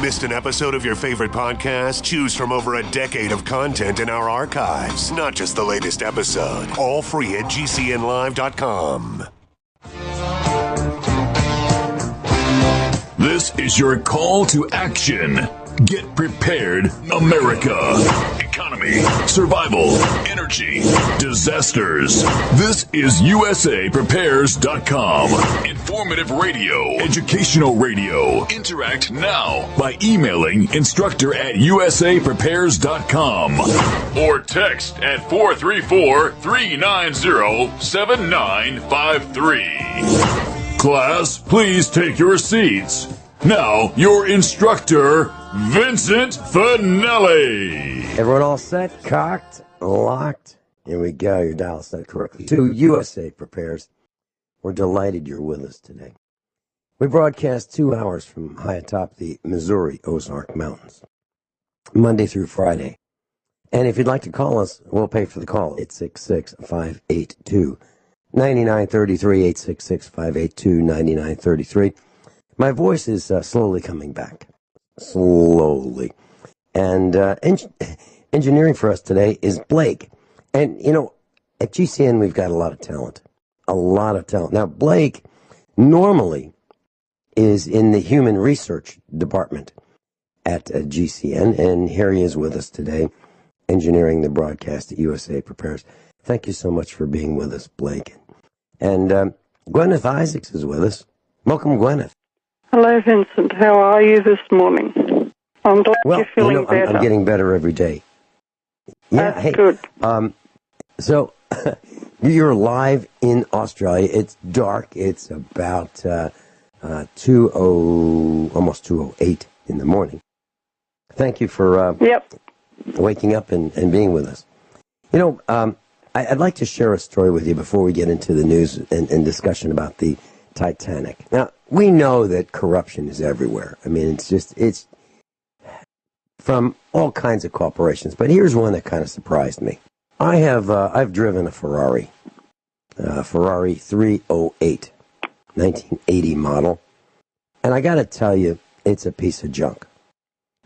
Missed an episode of your favorite podcast? Choose from over a decade of content in our archives, not just the latest episode. All free at GCNlive.com. This is your call to action. Get prepared, America. Economy, survival, energy, disasters. This is USAPrepares.com. Informative radio, educational radio. Interact now by emailing instructor@USAPrepares.com or text at 434-390-7953. Class, please take your seats. Now, your instructor, Vincent Finelli. Everyone all set, cocked, locked? Here we go. Your dial set correctly. To USA Prepares. We're delighted you're with us today. We broadcast 2 hours from high atop the Missouri Ozark Mountains, Monday through Friday. And if you'd like to call us, we'll pay for the call. 866-582-9933, 866-582-9933. My voice is slowly coming back. Slowly. And engineering for us today is Blake. And, you know, at GCN we've got a lot of talent. A lot of talent. Now, Blake normally is in the human research department at GCN, and here he is with us today, engineering the broadcast at USA Prepares. Thank you so much for being with us, Blake. And Guineith Isaacs is with us. Welcome, Guineith. Hello, Vincent. How are you this morning? I'm glad you're feeling better. I'm getting better every day. Yeah, That's good. So you're live in Australia. It's dark. It's about almost 2:08 in the morning. Thank you for waking up and being with us. You know, I'd like to share a story with you before we get into the news and discussion about the Titanic. Now, we know that corruption is everywhere. I mean, it's from all kinds of corporations. But here's one that kind of surprised me. I've driven a Ferrari 308, 1980 model. And I got to tell you, it's a piece of junk.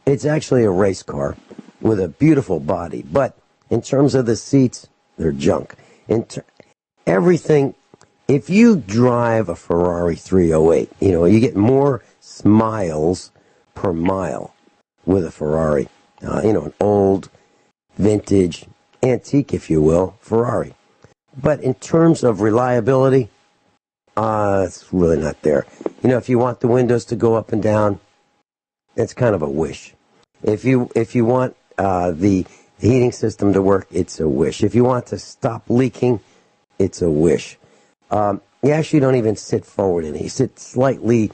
It's actually a race car with a beautiful body. But in terms of the seats, they're junk. Everything. If you drive a Ferrari 308, you know, you get more miles per mile with a Ferrari. An old, vintage, antique, if you will, Ferrari. But in terms of reliability, it's really not there. You know, if you want the windows to go up and down, it's kind of a wish. If you want the heating system to work, it's a wish. If you want to stop leaking, it's a wish. You actually don't even sit forward in it. You sit slightly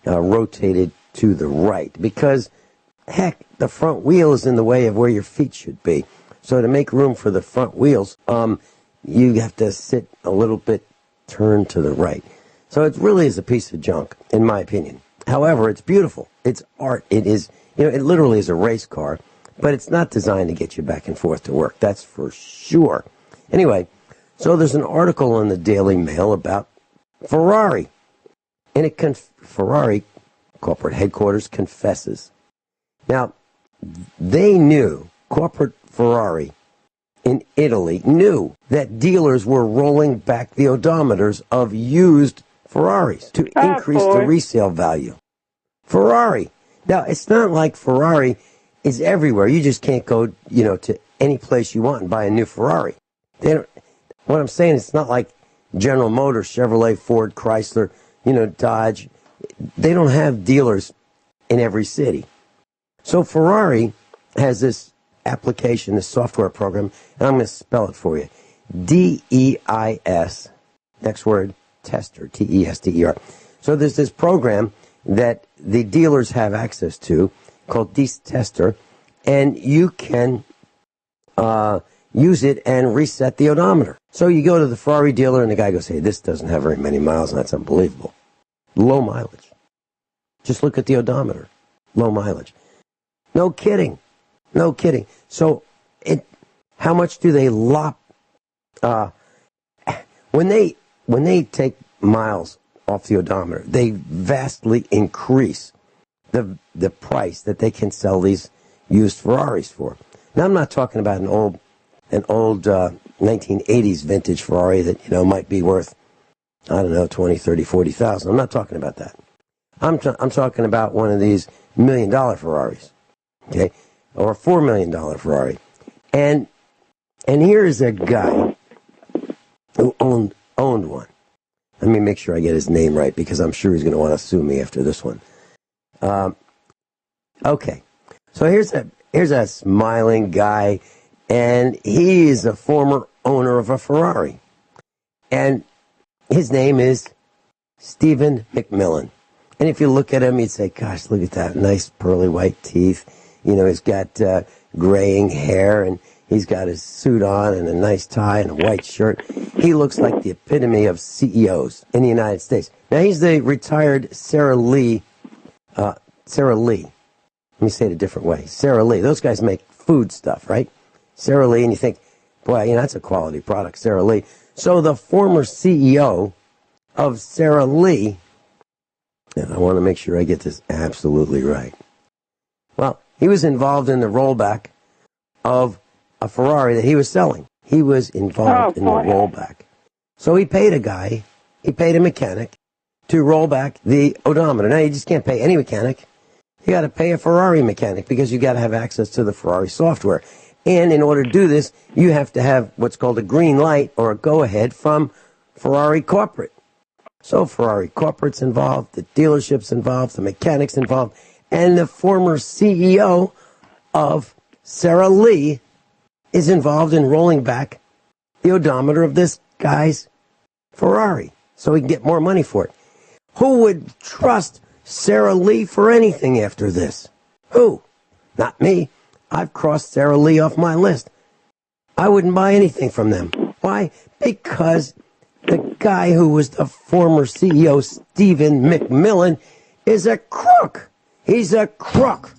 rotated to the right because, heck, the front wheel is in the way of where your feet should be. So to make room for the front wheels, you have to sit a little bit turned to the right. So it really is a piece of junk, in my opinion. However, it's beautiful. It's art. It is, you know, it literally is a race car, but it's not designed to get you back and forth to work. That's for sure. Anyway, so there's an article in the Daily Mail about Ferrari. And Ferrari corporate headquarters confesses. Now, they knew, corporate Ferrari in Italy knew that dealers were rolling back the odometers of used Ferraris to increase the resale value. Ferrari. Now, it's not like Ferrari is everywhere. You just can't go, you know, to any place you want and buy a new Ferrari. What I'm saying, it's not like General Motors, Chevrolet, Ford, Chrysler, you know, Dodge. They don't have dealers in every city. So Ferrari has this application, this software program, and I'm going to spell it for you. DEIS, next word, tester, T-E-S-T-E-R. So there's this program that the dealers have access to called DEIS Tester, and you can use it and reset the odometer. So you go to the Ferrari dealer and the guy goes, hey, this doesn't have very many miles and that's unbelievable. Low mileage. Just look at the odometer. Low mileage. No kidding. No kidding. So how much do they lop? When they take miles off the odometer, they vastly increase the price that they can sell these used Ferraris for. Now, I'm not talking about an old 1980s vintage Ferrari that, might be worth, I don't know, 20, 30, 40,000. I'm not talking about that. I'm talking about one of these $1 million Ferraris, okay, or a $4 million Ferrari. And here's a guy who owned one. Let me make sure I get his name right, because I'm sure he's going to want to sue me after this one. Okay, so here's a smiling guy, and he is a former owner of a Ferrari, and his name is Stephen McMillan. And if you look at him, you'd say, "Gosh, look at that nice pearly white teeth." He's got graying hair, and he's got his suit on and a nice tie and a white shirt. He looks like the epitome of CEOs in the United States. Now, he's the retired Sara Lee. Let me say it a different way. Sara Lee. Those guys make food stuff, right? Sara Lee, and you think, boy, that's a quality product, Sara Lee. So the former CEO of Sara Lee, and I want to make sure I get this absolutely right. Well, he was involved in the rollback of a Ferrari that he was selling. He was involved in the rollback. So he paid a mechanic to roll back the odometer. Now, you just can't pay any mechanic. You got to pay a Ferrari mechanic, because you got to have access to the Ferrari software. And in order to do this, you have to have what's called a green light or a go-ahead from Ferrari corporate. So Ferrari corporate's involved, the dealership's involved, the mechanic's involved, and the former CEO of Sara Lee is involved in rolling back the odometer of this guy's Ferrari so he can get more money for it. Who would trust Sara Lee for anything after this? Who? Not me. I've crossed Sara Lee off my list. I wouldn't buy anything from them. Why? Because the guy who was the former CEO, Stephen McMillan, is a crook. He's a crook.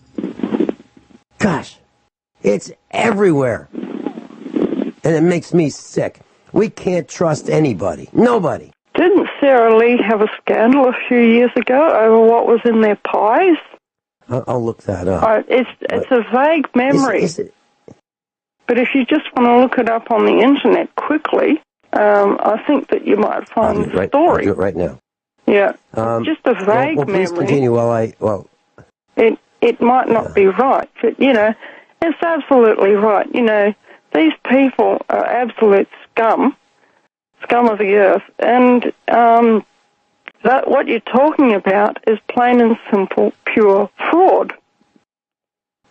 Gosh, it's everywhere. And it makes me sick. We can't trust anybody. Nobody. Didn't Sara Lee have a scandal a few years ago over what was in their pies? I'll look that up. It's a vague memory. But if you just want to look it up on the internet quickly, I think that you might find the story. I'll do it right now. Yeah, just a vague memory. Please continue It might not be right, but, it's absolutely right. These people are absolute scum of the earth, and that what you're talking about is plain and simple, pure fraud.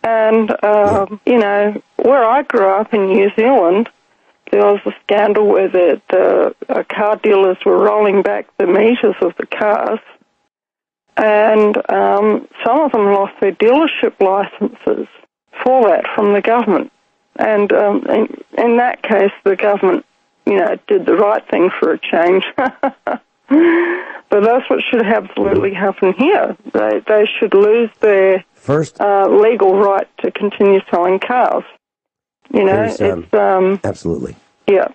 And, where I grew up in New Zealand, there was a scandal where the car dealers were rolling back the meters of the cars, and some of them lost their dealership licenses for that from the government. And in that case, the government, did the right thing for a change. But that's what should absolutely happen here. They should lose their legal right to continue selling cars. Absolutely. Yeah.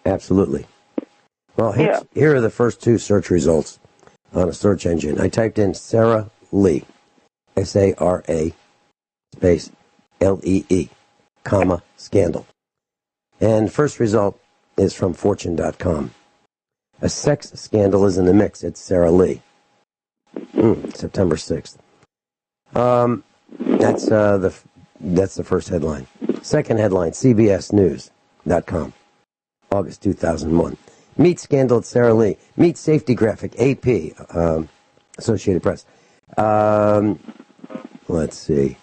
Absolutely. Well, here are the first two search results on a search engine. I typed in Sara Lee, S-A-R-A, space L-E-E, comma, scandal. And first result is from Fortune.com. A sex scandal is in the mix at Sara Lee. September 6th. That's the first headline. Second headline, CBSNews.com, August 2001. Meat scandal at Sara Lee. Meat safety graphic, AP, Associated Press. Let's see.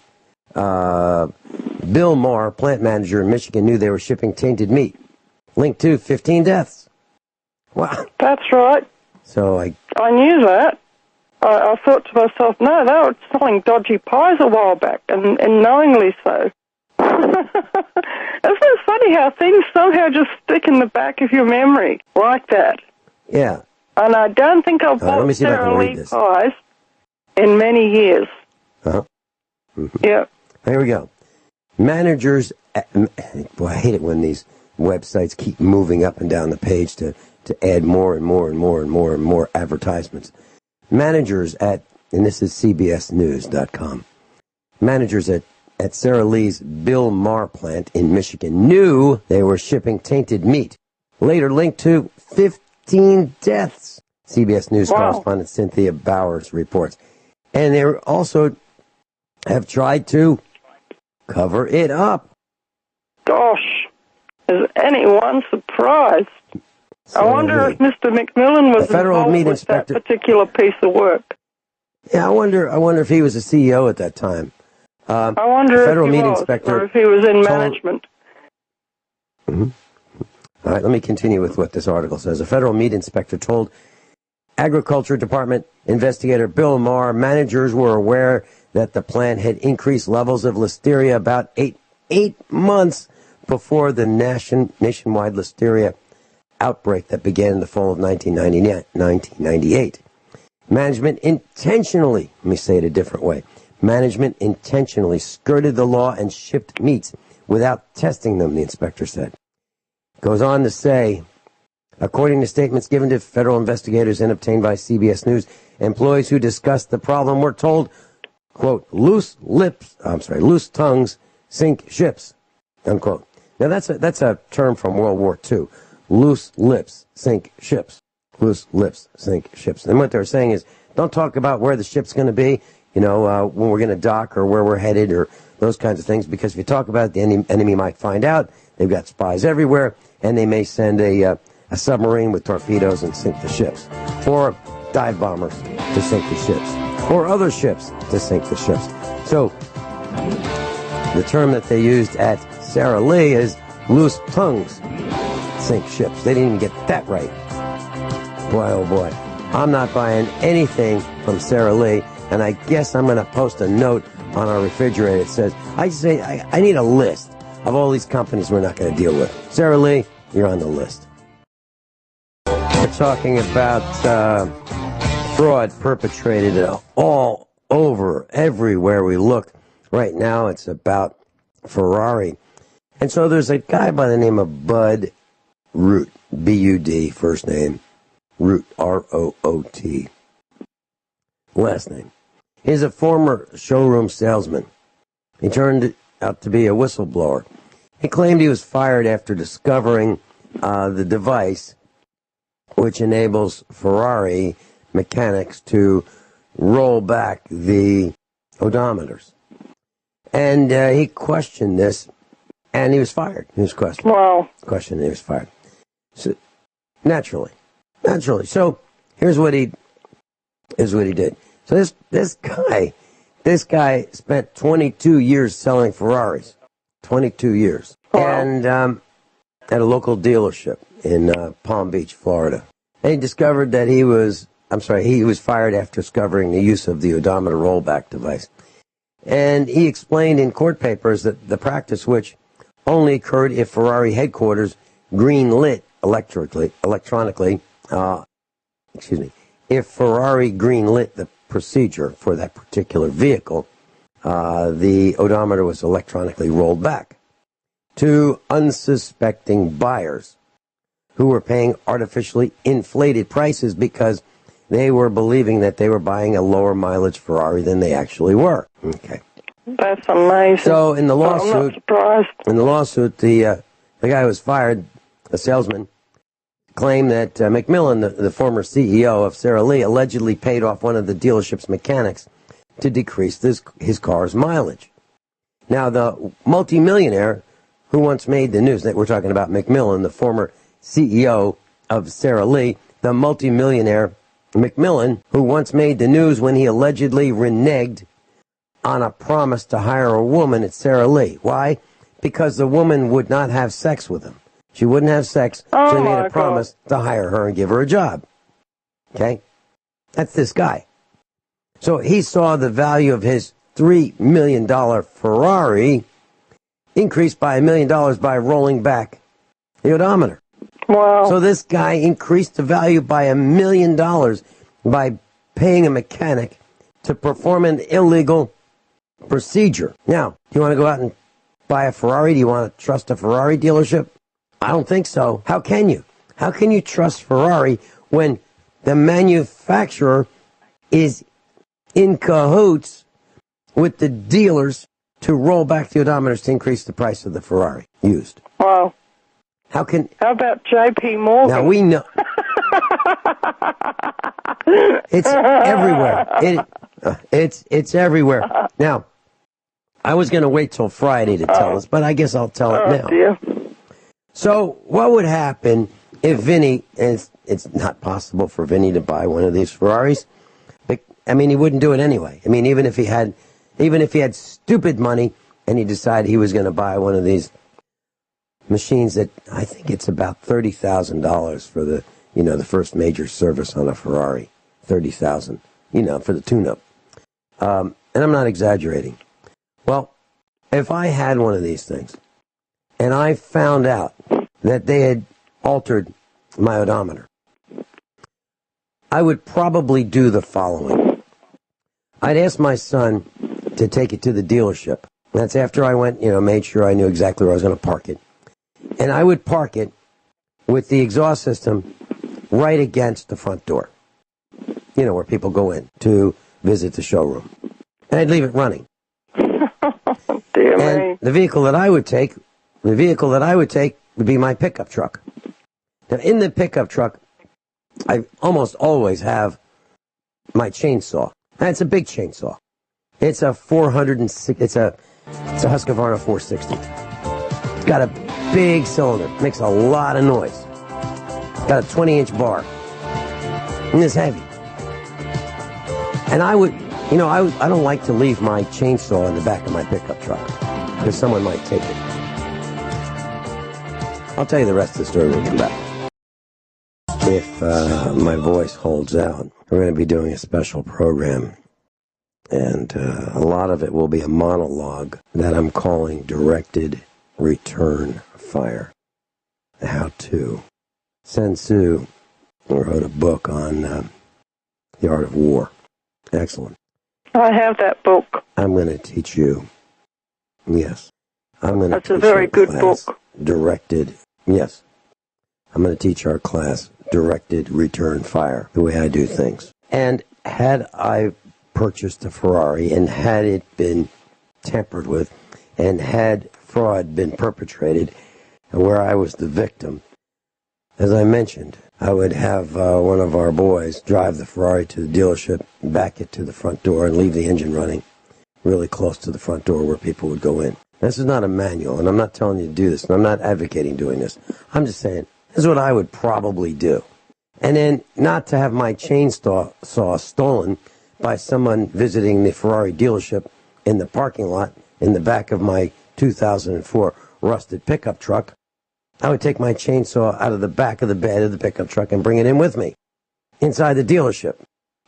Bill Maher, plant manager in Michigan, knew they were shipping tainted meat. Link to 15 deaths. Wow. That's right. So I knew that. I thought to myself, no, they were selling dodgy pies a while back, and knowingly so. Isn't it funny how things somehow just stick in the back of your memory like that? Yeah. And I don't think I've bought Sara Lee pies in many years. Uh-huh. Mm-hmm. Yeah. Here we go. Managers, boy, I hate it when these websites keep moving up and down the page to add more and more and more and more and more advertisements. Managers at and this is CBSNews.com. Managers at Sara Lee's Bill Maher plant in Michigan knew they were shipping tainted meat, later linked to 15 deaths. CBS News correspondent Cynthia Bowers reports. And they also have tried to cover it up. Gosh, is anyone surprised? I wonder if Mr. McMillan was involved with that particular piece of work. Yeah, I wonder if he was a CEO at that time. I wonder if he was, or if he was in management. Mm-hmm. All right, let me continue with what this article says. A federal meat inspector told Agriculture Department investigator Bill Maher managers were aware that the plant had increased levels of listeria about eight months before the nationwide listeria outbreak that began in the fall of 1998. Management intentionally, let me say it a different way, management intentionally skirted the law and shipped meats without testing them, the inspector said. Goes on to say, according to statements given to federal investigators and obtained by CBS News, employees who discussed the problem were told, quote, loose tongues sink ships, unquote. Now that's a term from World War II. Loose lips sink ships. Loose lips sink ships. And what they're saying is, don't talk about where the ship's going to be, when we're going to dock or where we're headed or those kinds of things, because if you talk about it, the enemy might find out. They've got spies everywhere, and they may send a submarine with torpedoes and sink the ships, or dive bombers to sink the ships, or other ships to sink the ships. So the term that they used at Sara Lee is loose tongues sink ships. They didn't even get that right. Boy, oh boy. I'm not buying anything from Sara Lee, and I guess I'm going to post a note on our refrigerator. It says, I need a list of all these companies we're not going to deal with. Sara Lee, you're on the list. We're talking about fraud perpetrated all over, everywhere we look. Right now, it's about Ferrari. And so there's a guy by the name of Bud Root, B-U-D, first name, Root, R-O-O-T, last name. He's a former showroom salesman. He turned out to be a whistleblower. He claimed he was fired after discovering the device which enables Ferrari mechanics to roll back the odometers. And he questioned this, and he was fired. He was questioned. Wow. Questioned, he was fired. So, naturally. So here's what he did. So this guy spent 22 years selling Ferraris. 22 years. Wow. And at a local dealership in Palm Beach, Florida. And he discovered that he was fired after discovering the use of the odometer rollback device. And he explained in court papers that the practice, which only occurred if Ferrari headquarters green-lit electronically, if Ferrari green-lit the procedure for that particular vehicle, the odometer was electronically rolled back to unsuspecting buyers who were paying artificially inflated prices because they were believing that they were buying a lower mileage Ferrari than they actually were. Okay. That's amazing. So in the lawsuit, I'm not surprised. The guy who was fired, a salesman, claimed that McMillan, the former CEO of Sara Lee, allegedly paid off one of the dealership's mechanics to decrease his car's mileage. Now, the multimillionaire who once made the news, that we're talking about McMillan, the former CEO of Sara Lee, the multimillionaire McMillan, who once made the news when he allegedly reneged on a promise to hire a woman at Sara Lee. Why? Because the woman would not have sex with him. She wouldn't have sex, so he made a promise to hire her and give her a job. Okay? That's this guy. So he saw the value of his $3 million Ferrari increased by $1 million by rolling back the odometer. Wow. So this guy increased the value by $1 million by paying a mechanic to perform an illegal procedure. Now, do you want to go out and buy a Ferrari? Do you want to trust a Ferrari dealership? I don't think so. How can you? How can you trust Ferrari when the manufacturer is in cahoots with the dealers to roll back the odometers to increase the price of the Ferrari used. Wow. How about J.P. Morgan? Now we know. It's everywhere. It's everywhere. Now, I was going to wait till Friday to tell us, but I guess I'll tell it now. Dear. So, what would happen if Vinny, and it's not possible for Vinny to buy one of these Ferraris, but, I mean, he wouldn't do it anyway. I mean, even if he had stupid money and he decided he was going to buy one of these machines that I think it's about $30,000 for the first major service on a Ferrari. $30,000, for the tune-up. And I'm not exaggerating. Well, if I had one of these things and I found out that they had altered my odometer, I would probably do the following. I'd ask my son to take it to the dealership. That's after I went, made sure I knew exactly where I was going to park it. And I would park it with the exhaust system right against the front door. Where people go in to visit the showroom. And I'd leave it running. Dear and me. the vehicle that I would take would be my pickup truck. Now, in the pickup truck, I almost always have my chainsaw. And it's a big chainsaw. It's a 406. It's a Husqvarna 460. It's got a big cylinder. Makes a lot of noise. Got a 20-inch bar. And it's heavy. And I would, I don't like to leave my chainsaw in the back of my pickup truck because someone might take it. I'll tell you the rest of the story when we come back. If my voice holds out, we're going to be doing a special program. And a lot of it will be a monologue that I'm calling Directed Return Fire. How to. Sun Tzu wrote a book on the art of war. Excellent. I have that book. I'm going to teach you. Yes. I'm going to That's a very good book. Directed. Yes. I'm going to teach our class Directed Return Fire, the way I do things. And had I purchased a Ferrari and had it been tampered with and had fraud been perpetrated where I was the victim, as I mentioned, I would have one of our boys drive the Ferrari to the dealership, back it to the front door, and leave the engine running really close to the front door where people would go in. This is not a manual, and I'm not telling you to do this, and I'm not advocating doing this. I'm just saying, this is what I would probably do. And then not to have my chainsaw stolen by someone visiting the Ferrari dealership in the parking lot in the back of my 2004 rusted pickup truck. I would take my chainsaw out of the back of the bed of the pickup truck and bring it in with me inside the dealership.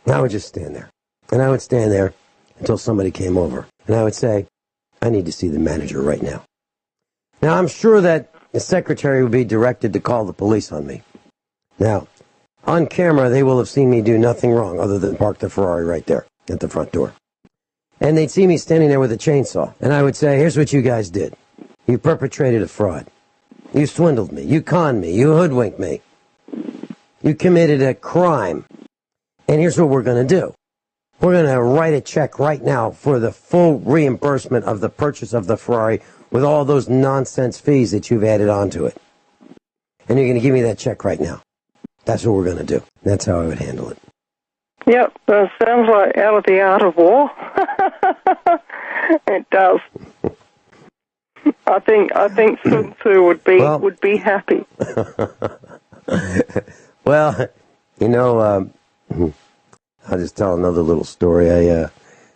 And I would just stand there. And I would stand there until somebody came over. And I would say, I need to see the manager right now. Now, I'm sure that the secretary would be directed to call the police on me. Now, on camera, they will have seen me do nothing wrong other than park the Ferrari right there at the front door. And they'd see me standing there with a chainsaw. And I would say, here's what you guys did. You perpetrated a fraud. You swindled me. You conned me. You hoodwinked me. You committed a crime. And here's what we're going to do. We're going to write a check right now for the full reimbursement of the purchase of the Ferrari with all those nonsense fees that you've added onto it. And you're going to give me that check right now. That's what we're going to do. That's how I would handle it. Yep, that sounds like out of the art of war. It does. I think Sun Tzu would be happy. Well, I'll just tell another little story.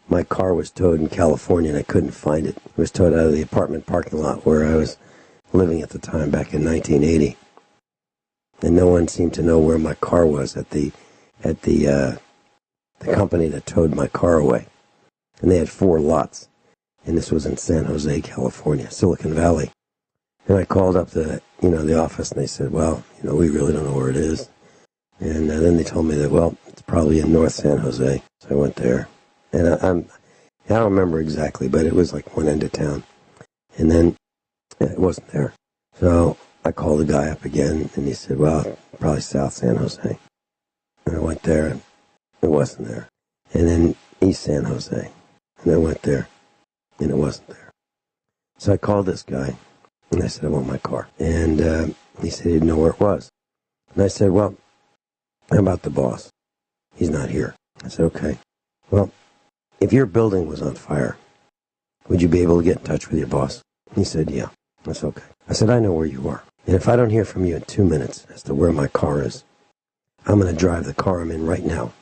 My car was towed in California and I couldn't find it. It was towed out of the apartment parking lot where I was living at the time back in 1980. And no one seemed to know where my car was at the company that towed my car away. And they had 4 lots. And this was in San Jose, California, Silicon Valley. And I called up the office and they said, well, we really don't know where it is. And then they told me that, well, it's probably in North San Jose. So I went there. And I don't remember exactly, but it was like one end of town. And then it wasn't there. So I called the guy up again and he said, well, probably South San Jose. And I went there and it wasn't there. And then East San Jose. And I went there, and it wasn't there. So I called this guy, and I said, I want my car. And he said he didn't know where it was. And I said, well, how about the boss? He's not here. I said, okay. Well, if your building was on fire, would you be able to get in touch with your boss? He said, yeah. That's okay. I said, I know where you are. And if I don't hear from you in 2 minutes as to where my car is, I'm going to drive the car I'm in right now,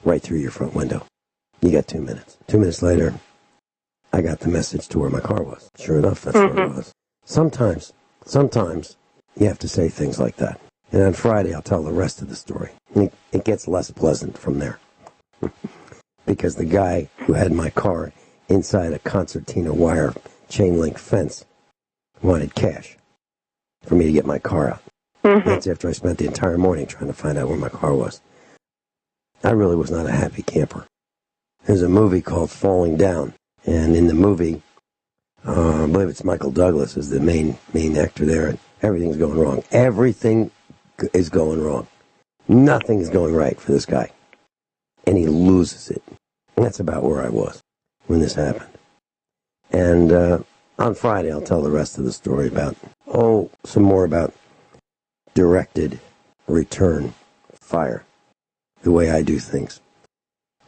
right through your front window. You got 2 minutes. 2 minutes later, I got the message to where my car was. Sure enough, that's where it was. Sometimes you have to say things like that. And on Friday, I'll tell the rest of the story. It gets less pleasant from there. Because the guy who had my car inside a concertina wire chain link fence wanted cash for me to get my car out. That's after I spent the entire morning trying to find out where my car was. I really was not a happy camper. There's a movie called Falling Down. And in the movie, I believe it's Michael Douglas is the main actor there. And everything's going wrong. Everything is going wrong. Nothing is going right for this guy. And he loses it. And that's about where I was when this happened. And on Friday, I'll tell the rest of the story about, some more about directed return fire, the way I do things.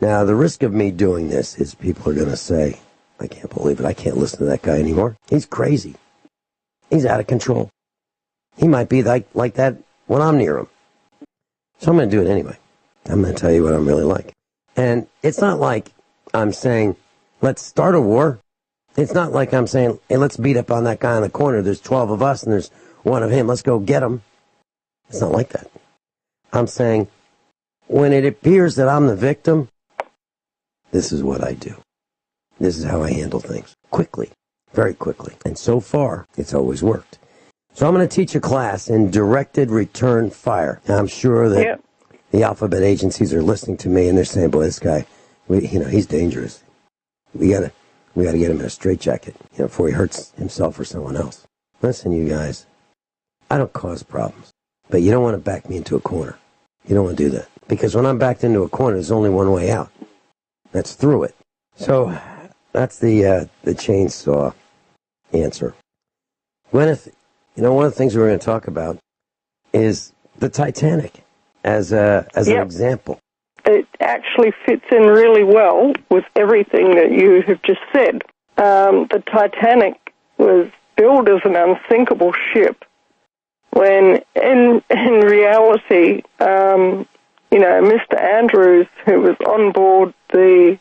Now, the risk of me doing this is people are going to say, I can't believe it. I can't listen to that guy anymore. He's crazy. He's out of control. He might be like that when I'm near him. So I'm going to do it anyway. I'm going to tell you what I'm really like. And it's not like I'm saying, let's start a war. It's not like I'm saying, hey, let's beat up on that guy in the corner. There's 12 of us and there's one of him. Let's go get him. It's not like that. I'm saying, when it appears that I'm the victim, this is what I do. This is how I handle things. Quickly. Very quickly. And so far, it's always worked. So I'm going to teach a class in directed return fire. Now, I'm sure that the alphabet agencies are listening to me and they're saying, boy, this guy, he's dangerous. We got to get him in a straitjacket, before he hurts himself or someone else. Listen, you guys, I don't cause problems, but you don't want to back me into a corner. You don't want to do that. Because when I'm backed into a corner, there's only one way out. That's through it. So that's the chainsaw answer. Gwyneth, one of the things we're going to talk about is the Titanic as an example. It actually fits in really well with everything that you have just said. The Titanic was billed as an unsinkable ship when in reality, Mr. Andrews, who was on board the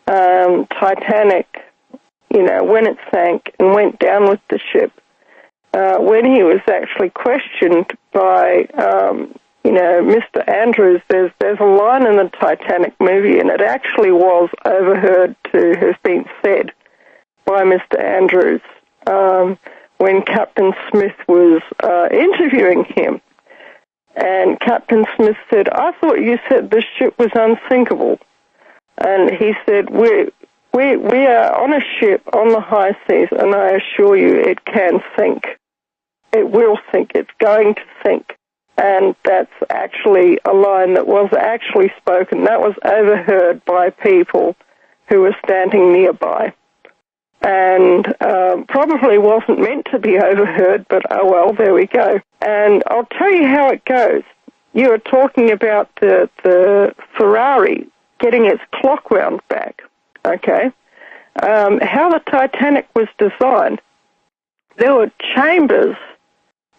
Titanic, when it sank and went down with the ship, when he was actually questioned by, Mr. Andrews, there's a line in the Titanic movie, and it actually was overheard to have been said by Mr. Andrews when Captain Smith was interviewing him. And Captain Smith said, I thought you said the ship was unsinkable. And he said, we are on a ship on the high seas, and I assure you it can sink. It will sink. It's going to sink. And that's actually a line that was actually spoken. That was overheard by people who were standing nearby. And probably wasn't meant to be overheard, but oh well, there we go. And I'll tell you how it goes. You were talking about the Ferrari getting its clock wound back, okay? How the Titanic was designed, there were chambers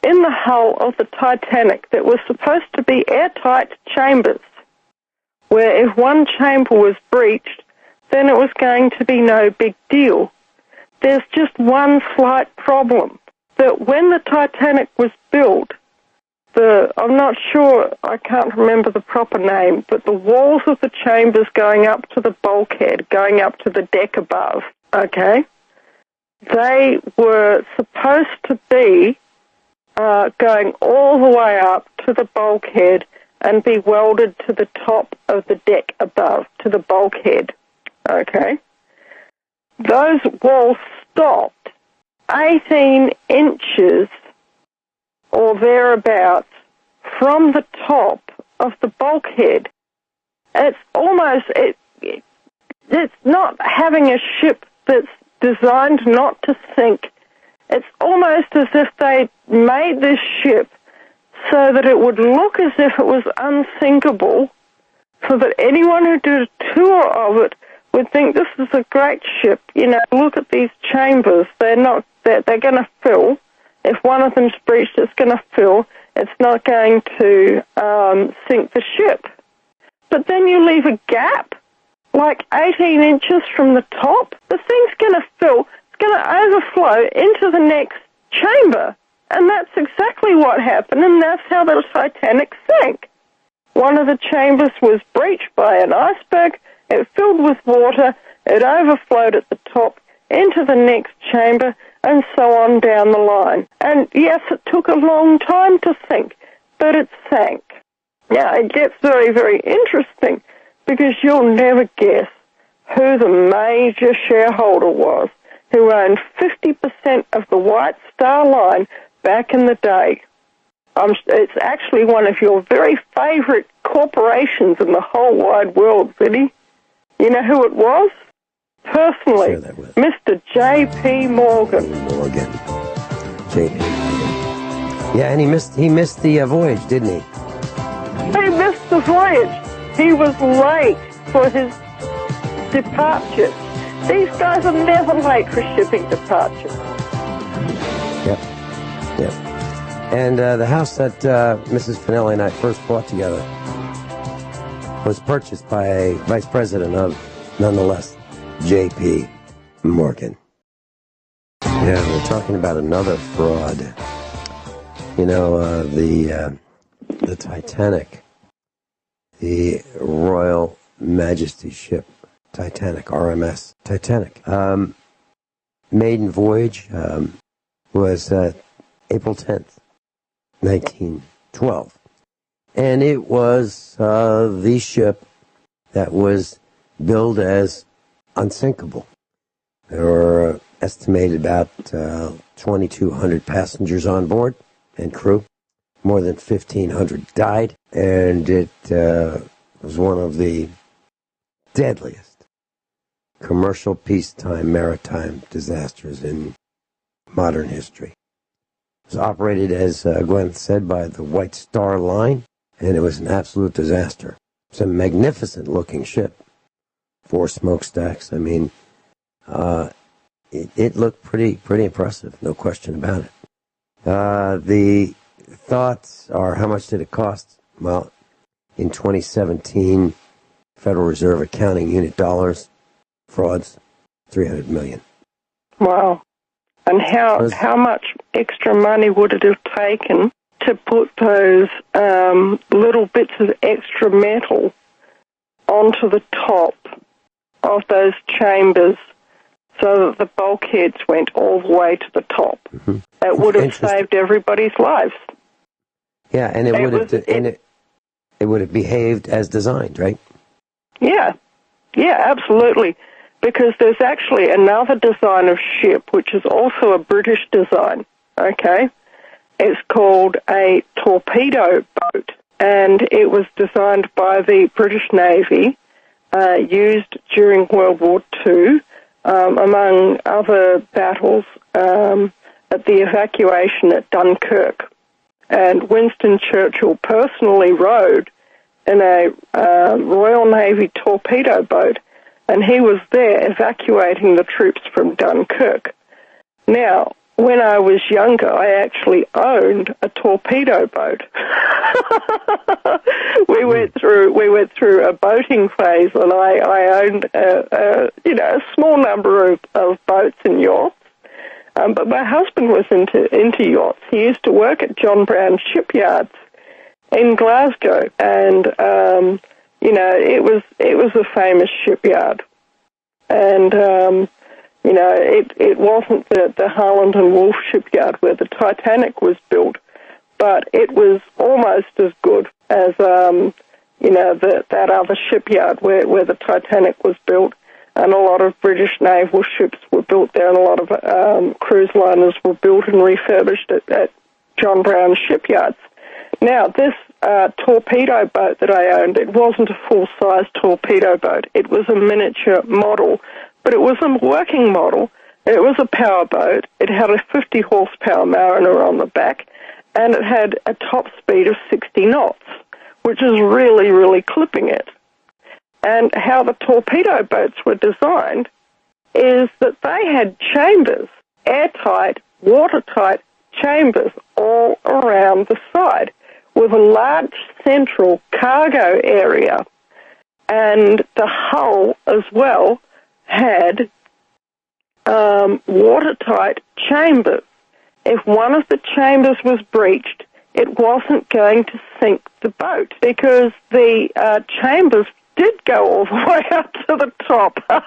in the hull of the Titanic that were supposed to be airtight chambers, where if one chamber was breached, then it was going to be no big deal. There's just one slight problem, that when the Titanic was built, I'm not sure, I can't remember the proper name, but the walls of the chambers going up to the bulkhead, going up to the deck above, okay, they were supposed to be going all the way up to the bulkhead and be welded to the top of the deck above, to the bulkhead, okay? Those walls stopped 18 inches or thereabouts from the top of the bulkhead. It's almost, it's not having a ship that's designed not to sink. It's almost as if they made this ship so that it would look as if it was unsinkable, so that anyone who did a tour of it would think this is a great ship. You know, look at these chambers. They're going to fill. If one of them's breached, it's going to fill. It's not going to sink the ship. But then you leave a gap, like 18 inches from the top. The thing's going to fill. It's going to overflow into the next chamber. And that's exactly what happened, and that's how the Titanic sank. One of the chambers was breached by an iceberg. It filled with water. It overflowed at the top into the next chamber, and so on down the line. And yes, it took a long time to sink, but it sank. Now, it gets very, very interesting, because you'll never guess who the major shareholder was, who owned 50% of the White Star Line back in the day. It's actually one of your very favourite corporations in the whole wide world, Vinny. You know who it was? Personally, sure, Mr. J.P. Morgan. J.P. Morgan. Yeah, and he missed the voyage, didn't he? He missed the voyage. He was late for his departure. These guys are never late for shipping departures. Yep. And the house that Mrs. Finelli and I first bought together was purchased by a vice president of, nonetheless, J.P. Morgan. Yeah, we're talking about another fraud. You know, the Titanic, the Royal Majesty ship, Titanic, RMS Titanic. Maiden voyage was April 10th, 1912. And it was the ship that was billed as unsinkable. There were estimated about 2,200 passengers on board and crew. More than 1,500 died, and it was one of the deadliest commercial peacetime maritime disasters in modern history. It was operated, as Gwen said, by the White Star Line, and it was an absolute disaster. It's a magnificent-looking ship. 4 smokestacks. I mean, it looked pretty impressive, no question about it. The thoughts are, how much did it cost? Well, in 2017, Federal Reserve accounting unit dollars, frauds, $300 million. Wow. And how much extra money would it have taken to put those little bits of extra metal onto the top of those chambers so that the bulkheads went all the way to the top? Mm-hmm. It would have saved everybody's lives. Yeah, and it would have behaved as designed, right? Yeah, absolutely. Because there's actually another design of ship, which is also a British design, okay? It's called a torpedo boat, and it was designed by the British Navy, used during World War II, among other battles, at the evacuation at Dunkirk. And Winston Churchill personally rowed in a Royal Navy torpedo boat, and he was there evacuating the troops from Dunkirk. Now, when I was younger, I actually owned a torpedo boat. We went through a boating phase, and I owned a small number of boats and yachts. But my husband was into yachts. He used to work at John Brown shipyards in Glasgow, and it was a famous shipyard, and it wasn't the Harland and Wolff shipyard where the Titanic was built, but it was almost as good as that other shipyard where the Titanic was built, and a lot of British naval ships were built there, and a lot of cruise liners were built and refurbished at John Brown shipyards. Now, this torpedo boat that I owned. It wasn't a full-size torpedo boat. It was a miniature model, but it was a working model. It was a power boat. It had a 50-horsepower mariner on the back, and it had a top speed of 60 knots, which is really, really clipping it. And how the torpedo boats were designed is that they had chambers, airtight, watertight chambers all around the side with a large central cargo area. And the hull as well had watertight chambers. If one of the chambers was breached, it wasn't going to sink the boat because the chambers did go all the way up to the top. And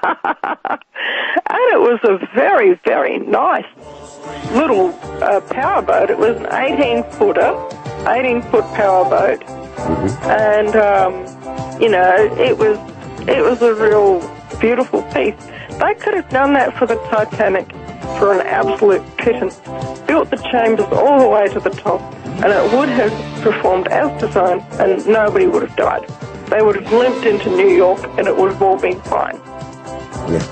it was a very, very nice little power boat. It was an 18-foot power boat. And, it was a real beautiful piece. They could have done that for the Titanic for an absolute pittance, built the chambers all the way to the top, and it would have performed as designed, and nobody would have died. They would have limped into New York, and it would have all been fine. Yeah.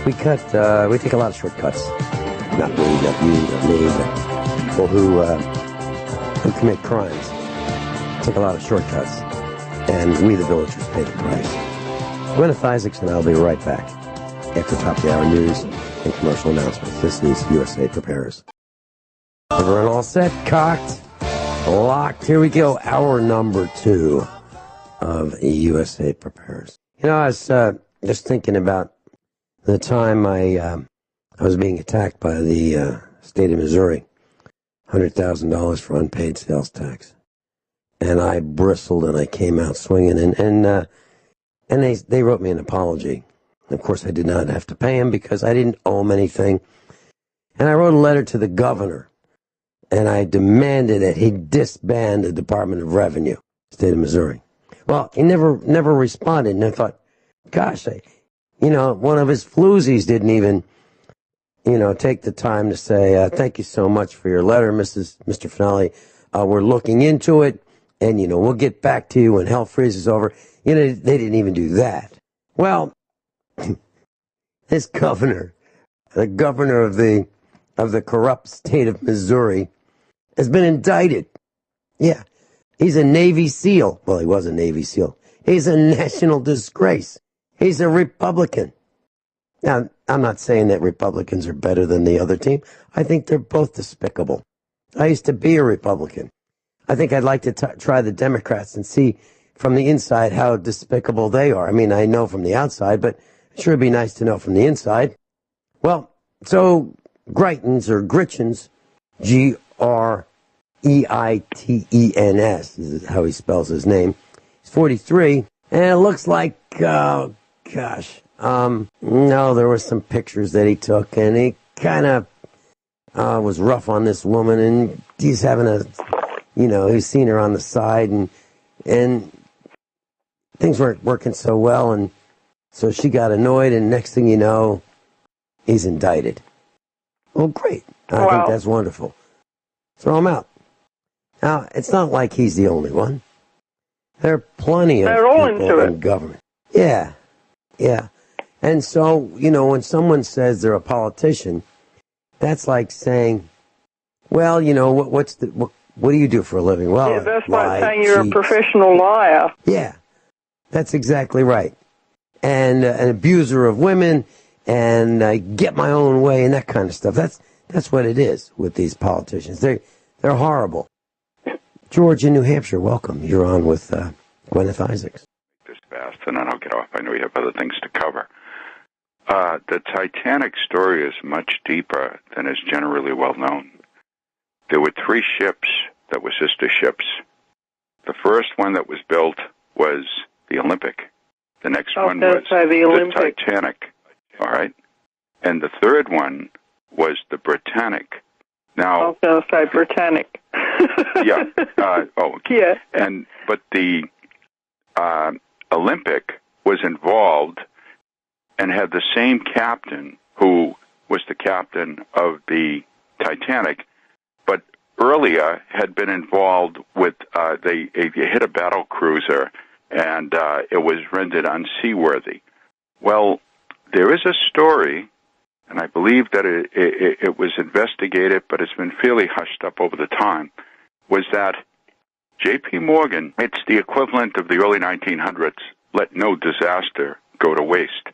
We take a lot of shortcuts. Not we, not you, not me, but people who commit crimes take a lot of shortcuts, and we, the villagers, pay the price. Guineith Isaacs and I'll be right back after top of the hour news and commercial announcements. This is USA Prepares. Everyone all set, cocked, locked. Here we go, hour number 2 of USA Prepares. You know, I was just thinking about the time I was being attacked by the state of Missouri, $100,000 for unpaid sales tax. And I bristled and I came out swinging, and they wrote me an apology. Of course, I did not have to pay him because I didn't owe him anything. And I wrote a letter to the governor, and I demanded that he disband the Department of Revenue, state of Missouri. Well, he never responded, and I thought, gosh, one of his floozies didn't even, take the time to say, thank you so much for your letter, Mr. Finelli. We're looking into it, and, we'll get back to you when hell freezes over. They didn't even do that. Well, this governor, the governor of the corrupt state of Missouri, has been indicted. Yeah, he's a Navy SEAL. Well, he was a Navy SEAL. He's a national disgrace. He's a Republican. Now, I'm not saying that Republicans are better than the other team. I think they're both despicable. I used to be a Republican. I think I'd like to try the Democrats and see from the inside how despicable they are. I mean, I know from the outside, but it sure would be nice to know from the inside. Well, so Greitens, or Gritchens, Greitens, is how he spells his name. He's 43, and it looks like, no, there were some pictures that he took, and he kind of was rough on this woman, and he's having he's seen her on the side, and things weren't working so well, and so she got annoyed, and next thing you know, he's indicted. Well, great. I think that's wonderful. Throw him out. Now, it's not like he's the only one. There are plenty of people in government. Yeah. And so, when someone says they're a politician, that's like saying, well, what do you do for a living? Well, that's like saying you're a professional liar. Yeah, that's exactly right. And an abuser of women, and get my own way, and that kind of stuff. That's what it is with these politicians. They're horrible. George in New Hampshire, welcome. You're on with Guineith Isaacs. This fast, and then I'll get off. I know you have other things to cover. The Titanic story is much deeper than is generally well known. There were 3 ships that were sister ships. The first one that was built was the Olympic. The next one was the Titanic. All right. And the third one was the Britannic. Now, I was going to say Britannic. Yeah. Yeah. But the Olympic was involved and had the same captain who was the captain of the Titanic, but earlier had been involved with, they hit a battle cruiser, and it was rendered unseaworthy. Well, there is a story, and I believe that it was investigated, but it's been fairly hushed up over the time, was that J.P. Morgan, it's the equivalent of the early 1900s, let no disaster go to waste.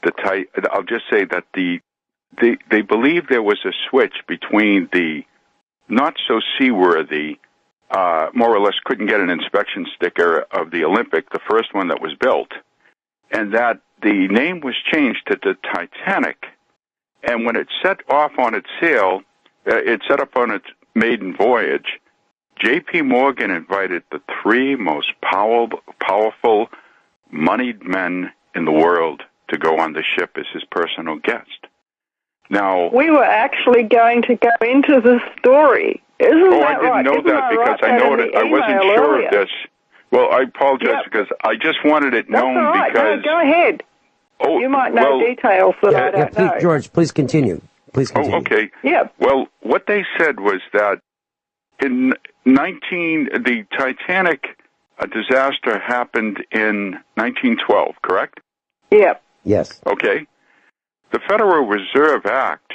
I'll just say that they believe there was a switch between the not-so-seaworthy, more or less couldn't get an inspection sticker of the Olympic, the first one that was built, and that the name was changed to the Titanic. And when it set off on its sail, it set up on its maiden voyage, J.P. Morgan invited the three most powerful, moneyed men in the world to go on the ship as his personal guest. Now, we were actually going to go into the story. Isn't that right? I didn't know that because I know it. I wasn't sure of this. Well, I apologize because I just wanted it known. That's all right. Because. No, go ahead. Oh, you might know details that I don't know. George, please continue. Please continue. Oh, okay. Yeah. Well, what they said was that in the Titanic disaster happened in 1912, correct? Yeah. Yes. Okay. The Federal Reserve Act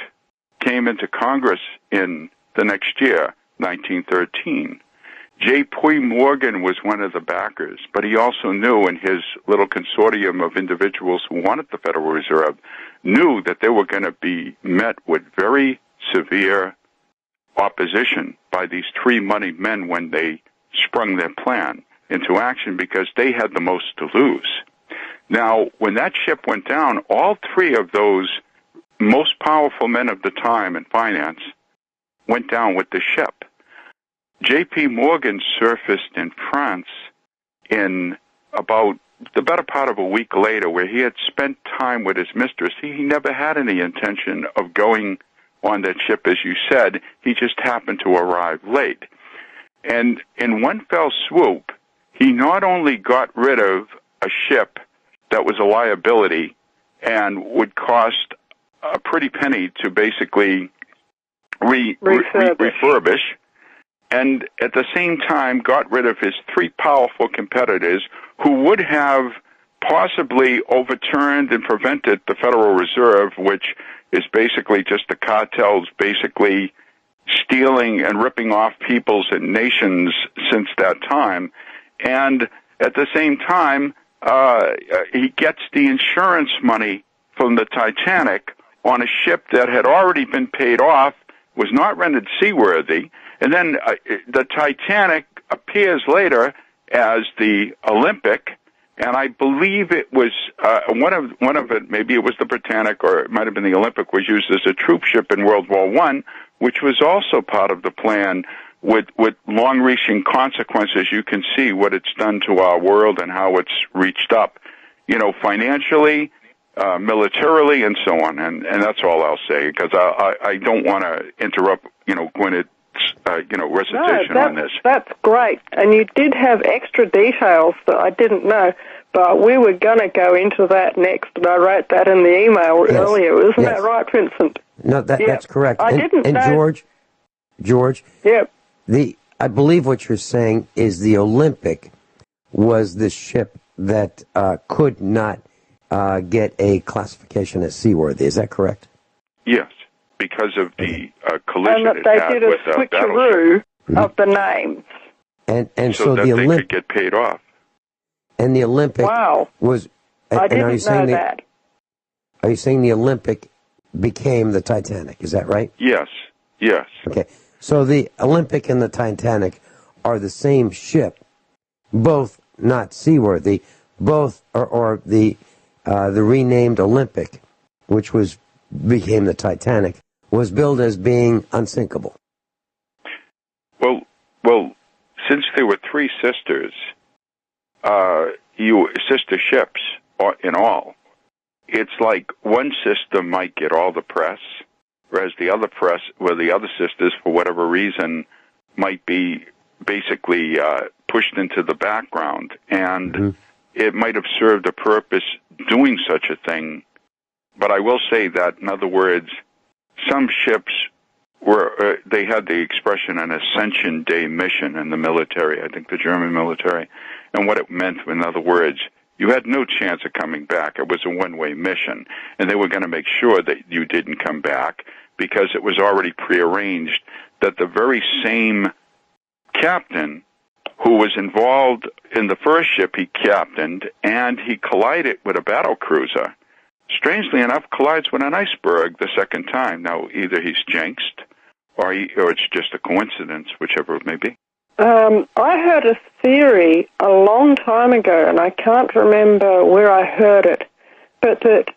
came into Congress in the next year, 1913. J.P. Morgan was one of the backers, but he also knew, in his little consortium of individuals who wanted the Federal Reserve, knew that they were going to be met with very severe opposition by these three moneyed men when they sprung their plan into action because they had the most to lose. Now, when that ship went down, all three of those most powerful men of the time in finance went down with the ship. J.P. Morgan surfaced in France in about the better part of a week later, where he had spent time with his mistress. He never had any intention of going on that ship, as you said. He just happened to arrive late. And in one fell swoop, he not only got rid of a ship that was a liability and would cost a pretty penny to basically refurbish, and at the same time got rid of his three powerful competitors who would have possibly overturned and prevented the Federal Reserve, which is basically just the cartels basically stealing and ripping off peoples and nations since that time. And at the same time, he gets the insurance money from the Titanic on a ship that had already been paid off, was not rendered seaworthy, and then the Titanic appears later as the Olympic, and I believe it was one of it, maybe it was the Britannic or it might have been the Olympic, was used as a troop ship in World War I, which was also part of the plan with long-reaching consequences. You can see what it's done to our world and how it's reached up, financially, militarily, and so on. And that's all I'll say, because I don't want to interrupt, Guineth's, recitation on this. That's great. And you did have extra details that I didn't know, but we were going to go into that next, and I wrote that in the email earlier. Isn't that right, Vincent? No, that's correct. I didn't know. George. Yep. I believe what you're saying is the Olympic was the ship that could not get a classification as seaworthy. Is that correct? Yes, because of the collision and that they did a switcheroo of the names. And so that the they could get paid off. And the Olympic was... I didn't know that. Are you saying the Olympic became the Titanic? Is that right? Yes. Okay. So the Olympic and the Titanic are the same ship, both not seaworthy, both or the renamed Olympic, which became the Titanic, was billed as being unsinkable. Well, since there were three sisters, sister ships in all, it's like one sister might get all the press, whereas the other sisters, for whatever reason, might be basically pushed into the background. And it might have served a purpose doing such a thing. But I will say that, in other words, some ships were they had the expression an Ascension Day mission in the military, I think the German military, and what it meant, in other words, you had no chance of coming back. It was a one-way mission, and they were going to make sure that you didn't come back because it was already prearranged that the very same captain who was involved in the first ship he captained, and he collided with a battle cruiser, strangely enough, collides with an iceberg the second time. Now, either he's jinxed, or it's just a coincidence, whichever it may be. I heard a theory a long time ago, and I can't remember where I heard it, but that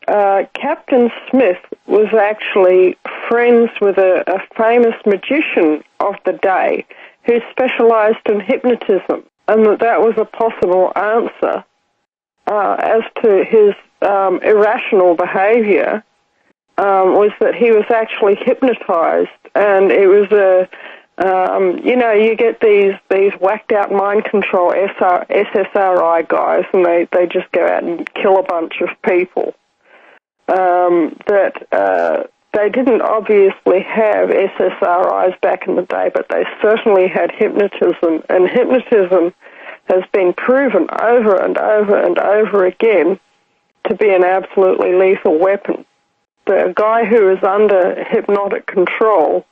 Captain Smith was actually friends with a famous magician of the day who specialized in hypnotism, and that was a possible answer as to his irrational behavior, was that he was actually hypnotized, and it was you get these whacked-out mind control SSRI guys, and they just go out and kill a bunch of people. They didn't obviously have SSRIs back in the day, but they certainly had hypnotism, and hypnotism has been proven over and over and over again to be an absolutely lethal weapon. The guy who is under hypnotic control,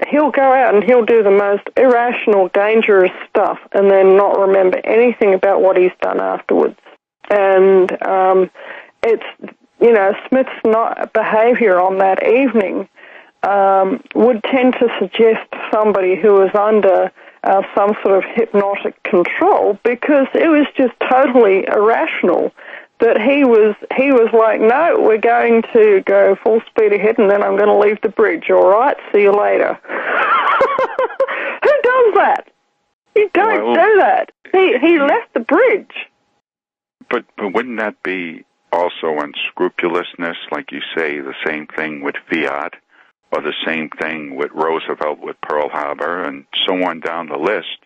he'll go out and he'll do the most irrational, dangerous stuff and then not remember anything about what he's done afterwards. And Smith's behavior on that evening would tend to suggest somebody who was under some sort of hypnotic control, because it was just totally irrational that he was like, no, we're going to go full speed ahead and then I'm going to leave the bridge, all right? See you later. Who does that? You don't do that. He left the bridge. But wouldn't that be also unscrupulousness, like you say, the same thing with Fiat, or the same thing with Roosevelt with Pearl Harbor, and so on down the list?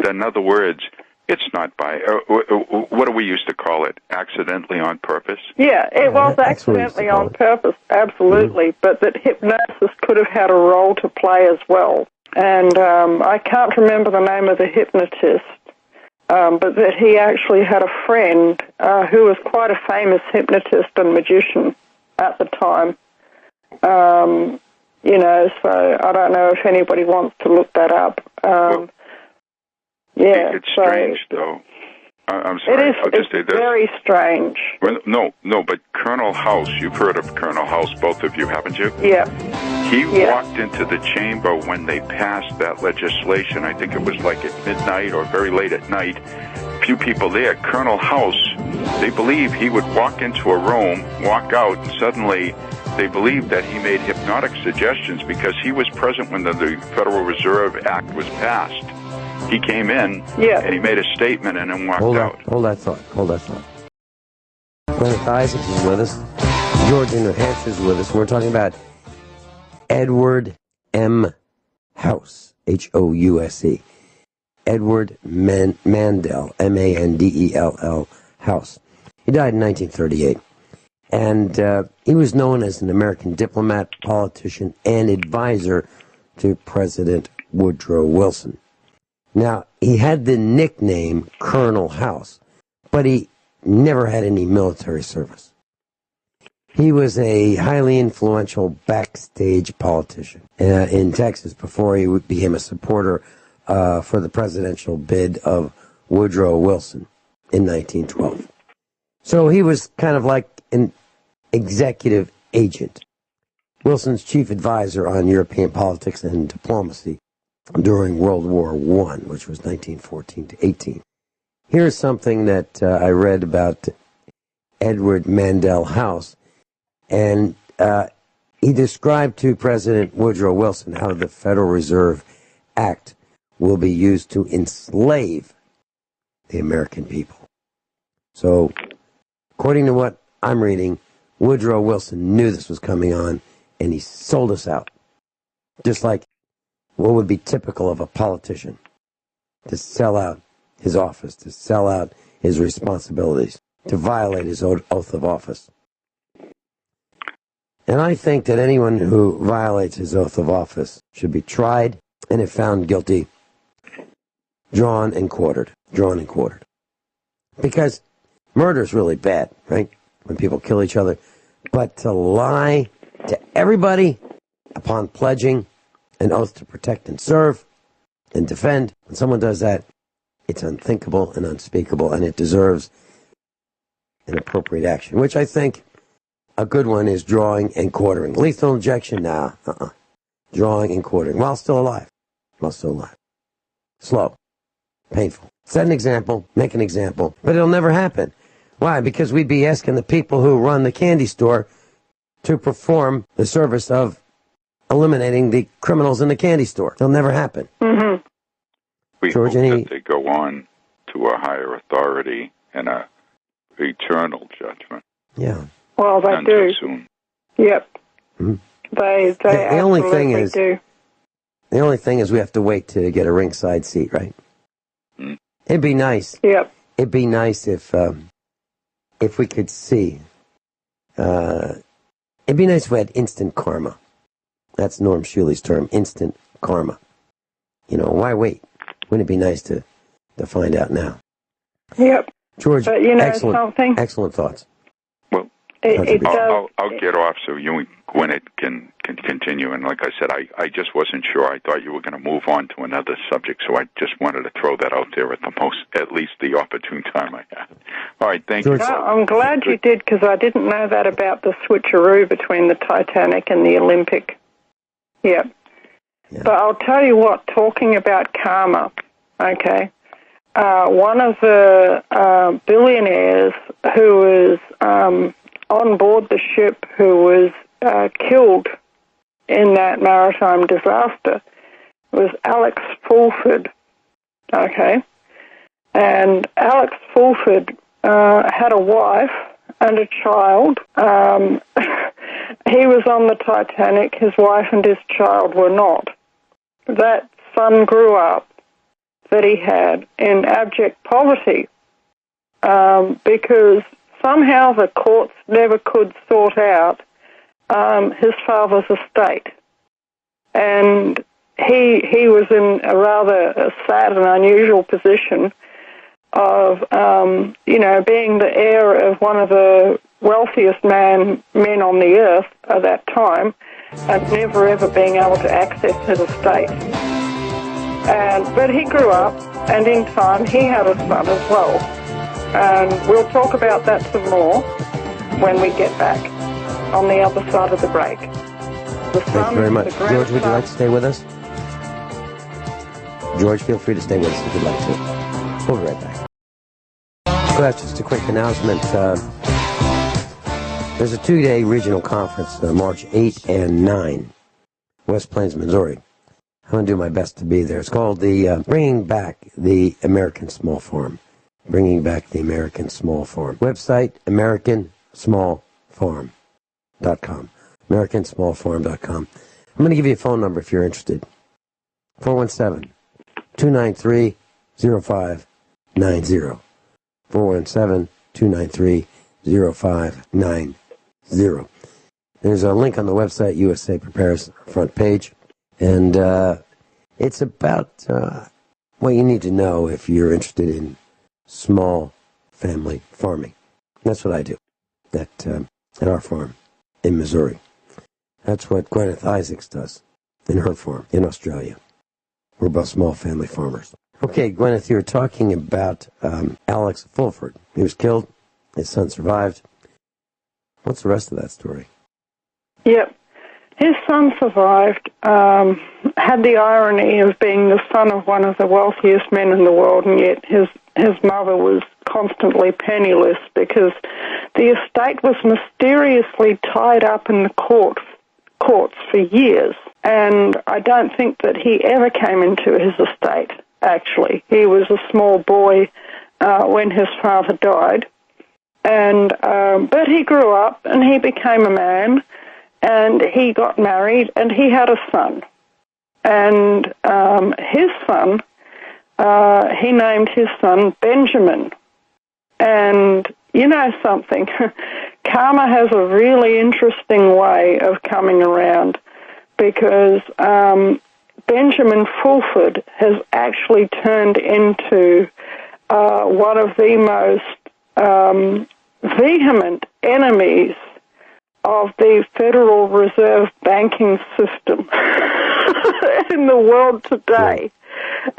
Then, in other words, it's not by, what do we used to call it, accidentally on purpose? Yeah, it was accidentally on purpose, absolutely, but that hypnosis could have had a role to play as well. And I can't remember the name of the hypnotist, but that he actually had a friend who was quite a famous hypnotist and magician at the time. So I don't know if anybody wants to look that up. It's strange, though. I'm sorry. I'll just say this. It's very strange. Well, no, but Colonel House, you've heard of Colonel House, both of you, haven't you? Yeah. He walked into the chamber when they passed that legislation. I think it was like at midnight or very late at night. Few people there. Colonel House, they believe he would walk into a room, walk out, and suddenly they believe that he made hypnotic suggestions because he was present when the Federal Reserve Act was passed. He came in, and he made a statement and then walked out. Hold that thought. Gwyneth Isaacs is with us. Georgia, New Hampshire is with us. We're talking about Edward M. House, House. Edward Mandell, Mandell House. He died in 1938. And he was known as an American diplomat, politician, and advisor to President Woodrow Wilson. Now, he had the nickname Colonel House, but he never had any military service. He was a highly influential backstage politician in Texas before he became a supporter for the presidential bid of Woodrow Wilson in 1912. So he was kind of like an executive agent, Wilson's chief advisor on European politics and diplomacy during World War I, which was 1914 to 18. Here's something that I read about Edward Mandell House, and he described to President Woodrow Wilson how the Federal Reserve Act will be used to enslave the American people. So, according to what I'm reading, Woodrow Wilson knew this was coming on, and he sold us out. Just like what would be typical of a politician, to sell out his office, to sell out his responsibilities, to violate his oath of office. And I think that anyone who violates his oath of office should be tried and, if found guilty, drawn and quartered. Because murder is really bad, right? When people kill each other. But to lie to everybody upon pledging an oath to protect and serve and defend, when someone does that, it's unthinkable and unspeakable, and it deserves an appropriate action, which I think a good one is drawing and quartering. Lethal injection, nah, drawing and quartering, while still alive. Slow, painful. Set an example, make an example, but it'll never happen. Why? Because we'd be asking the people who run the candy store to perform the service of eliminating the criminals in the candy store. It'll never happen. Mm-hmm. We hope that they go on to a higher authority and a eternal judgment. Yeah. Well, they do. Soon. Yep. Mm-hmm. They the only thing is, do. The only thing is we have to wait to get a ringside seat, right? Mm. It'd be nice. Yep. It'd be nice if we could see. It'd be nice if we had instant karma. That's Norm Shealy's term, instant karma. You know, why wait? Wouldn't it be nice to find out now? Yep. George, but you know excellent thoughts. Well, I'll get off so you and Guineith can continue. And like I said, I just wasn't sure. I thought you were going to move on to another subject, so I just wanted to throw that out there at least the opportune time I had. All right, thank you. No, I'm glad you did, because I didn't know that about the switcheroo between the Titanic and the Olympic. Yep. Yeah. But I'll tell you what, talking about karma, okay, one of the billionaires who was on board the ship who was killed in that maritime disaster was Alex Fulford, okay? And Alex Fulford had a wife and a child. He was on the Titanic. His wife and his child were not. That son grew up that he had in abject poverty because somehow the courts never could sort out his father's estate. And he was in a rather sad and unusual position of, being the heir of one of the wealthiest men on the earth at that time, and never ever being able to access his estate. But he grew up, and in time he had a son as well. And we'll talk about that some more when we get back on the other side of the break. Thank you very much. George, would you like to stay with us? George, feel free to stay with us if you'd like to. We'll be right back. So that's just a quick announcement. There's a 2-day regional conference, March 8 and 9, West Plains, Missouri. I'm going to do my best to be there. It's called the Bringing Back the American Small Farm. Bringing Back the American Small Farm. Website, AmericanSmallFarm.com. AmericanSmallFarm.com. I'm going to give you a phone number if you're interested. 417-293-0590. 417-293-0590. There's a link on the website, USA Prepares front page, and it's about what you need to know if you're interested in small family farming. That's what I do at our farm in Missouri. That's what Guineith Isaacs does in her farm in Australia. We're both small family farmers. Okay, Guineith, you were talking about Alex Fulford. He was killed. His son survived. What's the rest of that story? Yep. His son survived, had the irony of being the son of one of the wealthiest men in the world, and yet his mother was constantly penniless because the estate was mysteriously tied up in the courts for years. And I don't think that he ever came into his estate, actually. He was a small boy when his father died. But he grew up and he became a man, and he got married and he had a son. And his son, he named his son Benjamin. And you know something, karma has a really interesting way of coming around, because Benjamin Fulford has actually turned into one of the most vehement enemies of the Federal Reserve banking system in the world today.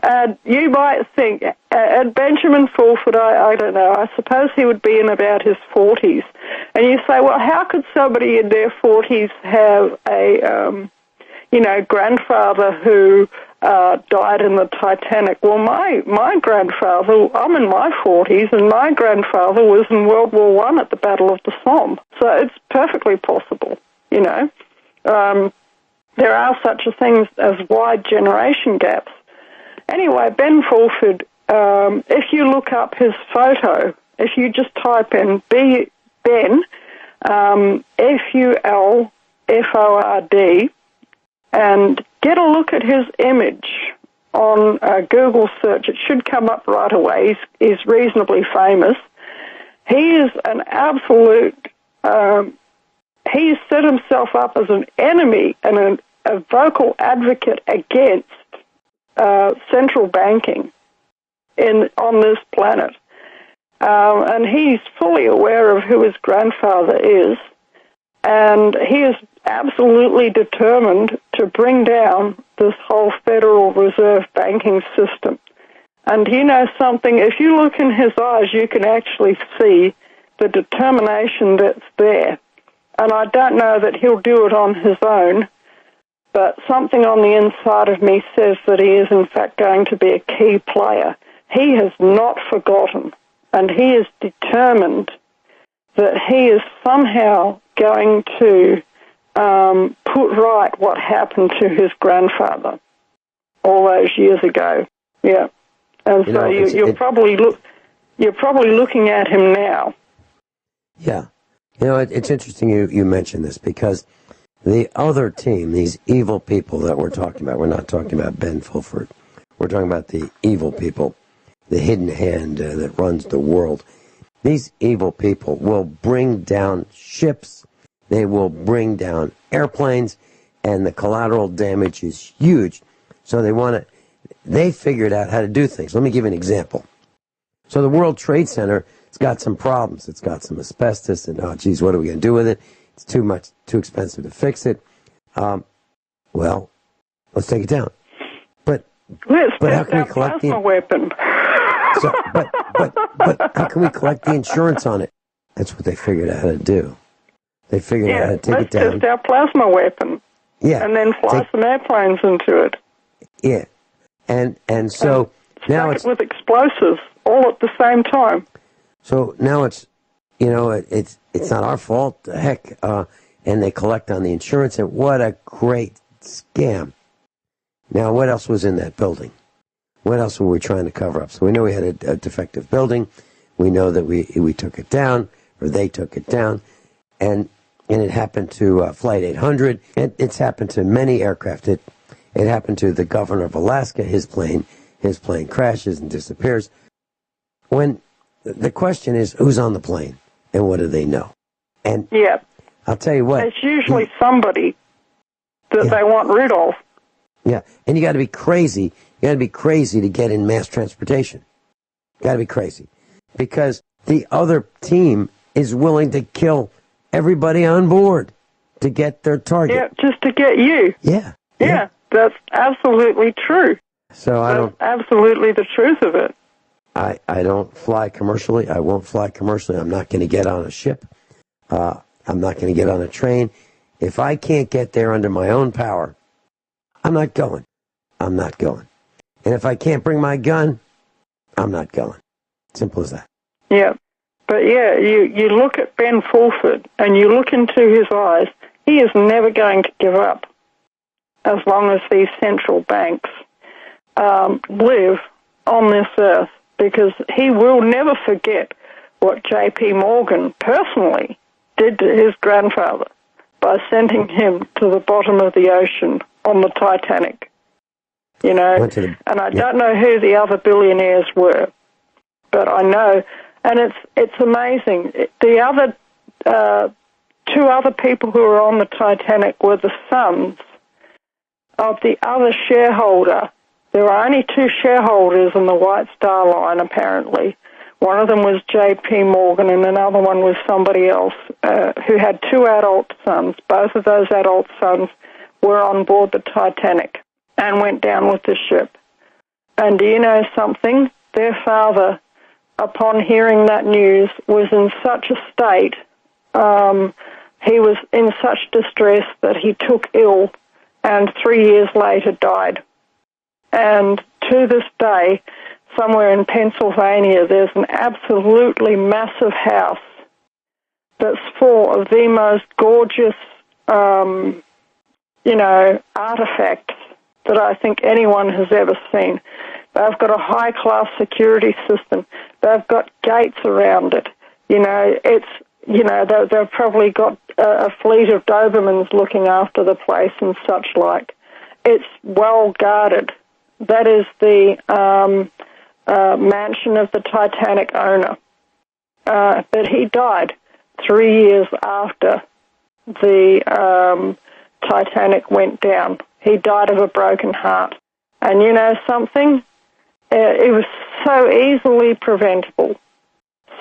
And you might think, and Benjamin Fulford, I don't know, I suppose he would be in about his 40s. And you say, well, how could somebody in their 40s have a, grandfather who died in the Titanic? Well, my grandfather, I'm in my 40s, and my grandfather was in World War I at the Battle of the Somme. So it's perfectly possible, There are such a things as wide generation gaps. Anyway, Ben Fulford, if you look up his photo, if you just type in Ben, Fulford, and get a look at his image on Google search, it should come up right away. He's reasonably famous. He is an absolute, he's set himself up as an enemy and a vocal advocate against central banking on this planet. And he's fully aware of who his grandfather is, and he is absolutely determined to bring down this whole Federal Reserve banking system. And you know something, if you look in his eyes, you can actually see the determination that's there. And I don't know that he'll do it on his own, but something on the inside of me says that he is in fact going to be a key player. He has not forgotten, and he is determined that he is somehow going to put right what happened to his grandfather all those years ago. Yeah, and so you're probably looking at him now. Yeah, it's interesting you mentioned this, because the other team, these evil people that we're talking about, we're not talking about Ben Fulford. We're talking about the evil people, the hidden hand that runs the world. These evil people will bring down ships, they will bring down airplanes, and the collateral damage is huge. So they figured out how to do things. Let me give you an example. So the World Trade Center, it's got some problems. It's got some asbestos, and what are we going to do with it? It's too expensive to fix it. Well, let's take it down. But how can we collect the weapon? So, but how can we collect the insurance on it? That's what they figured out how to do. They figured out how to take it down. Let's test our plasma weapon. Yeah. And then fly some airplanes into it. Yeah. And so now it's with explosives all at the same time. So now it's not our fault. Heck, and they collect on the insurance, and what a great scam. Now, what else was in that building? What else were we trying to cover up? So we know we had a defective building. We know that we took it down, or they took it down, and it happened to Flight 800. It's happened to many aircraft. It happened to the governor of Alaska. His plane crashes and disappears. When the question is, who's on the plane and what do they know? And I'll tell you what, it's usually somebody that they want rid of. Yeah, and you got to be crazy. You got to be crazy to get in mass transportation. Got to be crazy, because the other team is willing to kill everybody on board to get their target. Yeah, just to get you. Yeah. Yeah, that's absolutely true. So that's absolutely the truth of it. I don't fly commercially. I won't fly commercially. I'm not going to get on a ship. I'm not going to get on a train. If I can't get there under my own power, I'm not going. I'm not going. And if I can't bring my gun, I'm not going. Simple as that. Yeah. But yeah, you look at Ben Fulford and you look into his eyes, he is never going to give up as long as these central banks live on this earth, because he will never forget what J.P. Morgan personally did to his grandfather by sending him to the bottom of the ocean on the Titanic. And I don't know who the other billionaires were, but I know, and it's amazing. The other two other people who were on the Titanic were the sons of the other shareholder. There were only two shareholders in the White Star Line, apparently. One of them was J.P. Morgan, and another one was somebody else who had two adult sons. Both of those adult sons were on board the Titanic and went down with the ship. And do you know something? Their father, upon hearing that news, was in such a state, he was in such distress that he took ill and 3 years later died. And to this day, somewhere in Pennsylvania, there's an absolutely massive house that's full of the most gorgeous, artifacts that I think anyone has ever seen. They've got a high-class security system. They've got gates around it. They've probably got a fleet of Dobermans looking after the place and such like. It's well guarded. That is the mansion of the Titanic owner. But he died 3 years after the Titanic went down. He died of a broken heart. And you know something? It was so easily preventable.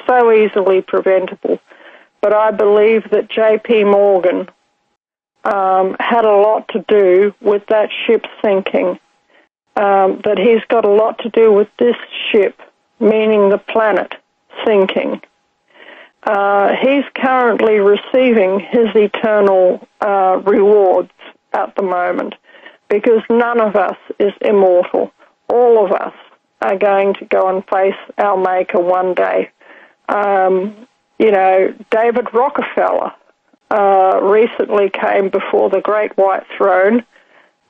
So easily preventable. But I believe that J.P. Morgan had a lot to do with that ship sinking. That he's got a lot to do with this ship, meaning the planet, sinking. He's currently receiving his eternal rewards at the moment, because none of us is immortal. All of us are going to go and face our Maker one day. David Rockefeller recently came before the great white throne